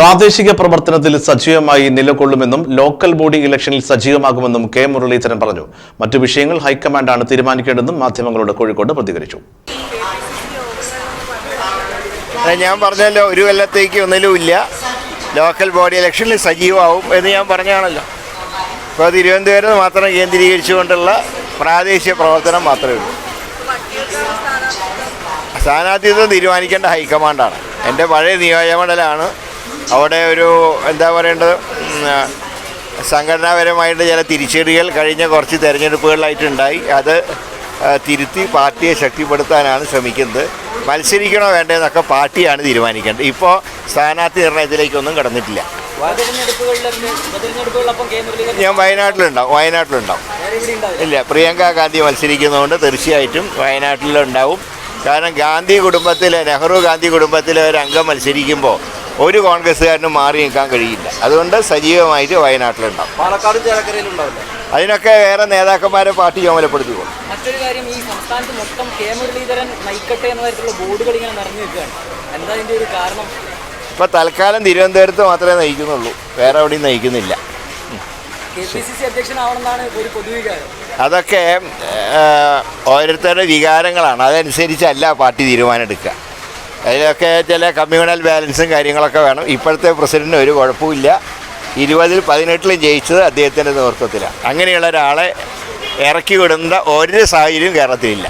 പ്രാദേശിക പ്രവർത്തനത്തിൽ സജീവമായി നിലകൊള്ളുമെന്നും ലോക്കൽ ബോഡി ഇലക്ഷനിൽ സജീവമാകുമെന്നും കെ മുരളീധരൻ പറഞ്ഞു. മറ്റു വിഷയങ്ങൾ ഹൈക്കമാൻഡാണ് തീരുമാനിക്കേണ്ടതെന്നും മാധ്യമങ്ങളോട് കോഴിക്കോട് പ്രതികരിച്ചു. ഞാൻ പറഞ്ഞല്ലോ, ഒരു കൊല്ലത്തേക്ക് ഒന്നിലുമില്ല, ലോക്കൽ ബോഡി ഇലക്ഷനിൽ സജീവമാവും എന്ന് ഞാൻ പറഞ്ഞാണല്ലോ. ഇപ്പോൾ തിരുവനന്തപുരം മാത്രം കേന്ദ്രീകരിച്ചുകൊണ്ടുള്ള പ്രാദേശിക പ്രവർത്തനം മാത്രമേ ഉള്ളൂ. സ്ഥാനാർത്ഥിത്വം തീരുമാനിക്കേണ്ട ഹൈക്കമാൻഡാണ്. എൻ്റെ പഴയ നിയോജകമണ്ഡലമാണ്. അവിടെ ഒരു എന്താ പറയേണ്ടത്, സംഘടനാപരമായിട്ട് ചില തിരിച്ചടികൾ കഴിഞ്ഞ കുറച്ച് തിരഞ്ഞെടുപ്പുകളിലായിട്ടുണ്ടായി. അത് തിരുത്തി പാർട്ടിയെ ശക്തിപ്പെടുത്താനാണ് ശ്രമിക്കുന്നത്. മത്സരിക്കണോ വേണ്ടതെന്നൊക്കെ പാർട്ടിയാണ് തീരുമാനിക്കേണ്ടത്. ഇപ്പോൾ സ്ഥാനാർത്ഥി നിർണയത്തിലേക്കൊന്നും കടന്നിട്ടില്ല. ഞാൻ വയനാട്ടിലുണ്ടാവും. ഇല്ല, പ്രിയങ്ക ഗാന്ധി മത്സരിക്കുന്നതുകൊണ്ട് തീർച്ചയായിട്ടും വയനാട്ടിലുണ്ടാവും. കാരണം നെഹ്റു ഗാന്ധി കുടുംബത്തിലെ ഒരു അംഗം മത്സരിക്കുമ്പോൾ ഒരു കോൺഗ്രസ്സുകാരനും മാറി നിൽക്കാൻ കഴിയില്ല. അതുകൊണ്ട് സജീവമായിട്ട് വയനാട്ടിലുണ്ടാവും. പാലക്കാടും ചേലക്കരയിലുണ്ടാവില്ല. അതിനൊക്കെ വേറെ നേതാക്കന്മാരെ പാർട്ടി ചുമതലപ്പെടുത്തിക്കോളും. മറ്റൊരു കാര്യം, ഈ സംസ്ഥാനത്ത് മൊത്തം കെ മുരളീധരൻ നയിക്കട്ടെ എന്ന തരത്തിലുള്ള ബോർഡുകൾ ഇങ്ങനെ നിറഞ്ഞു നിൽക്കുകയാണ്. എന്താ അതിൻ്റെ ഒരു കാരണം? ഇപ്പോൾ തൽക്കാലം തിരുവനന്തപുരത്ത് മാത്രമേ നയിക്കുന്നുള്ളൂ, വേറെ എവിടെയും നയിക്കുന്നില്ല. KPCC അധ്യക്ഷനാവണമെന്നാണ് ഒരു പൊതുവികാരം. അതൊക്കെ ഓരോരുത്തരുടെ വികാരങ്ങളാണ്. അതനുസരിച്ചല്ല പാർട്ടി തീരുമാനം എടുക്കുക. അതിലൊക്കെ ചില കമ്മ്യൂണൽ ബാലൻസും കാര്യങ്ങളൊക്കെ വേണം. ഇപ്പോഴത്തെ പ്രസിഡന്റിന് ഒരു കുഴപ്പമില്ല. 20-ൽ 18-ലും ജയിച്ചത് അദ്ദേഹത്തിൻ്റെ നേതൃത്വത്തിലാണ്. അങ്ങനെയുള്ള ഒരാളെ ഇറക്കി വിടുന്ന ഒരു സാഹചര്യവും കേരളത്തിലില്ല.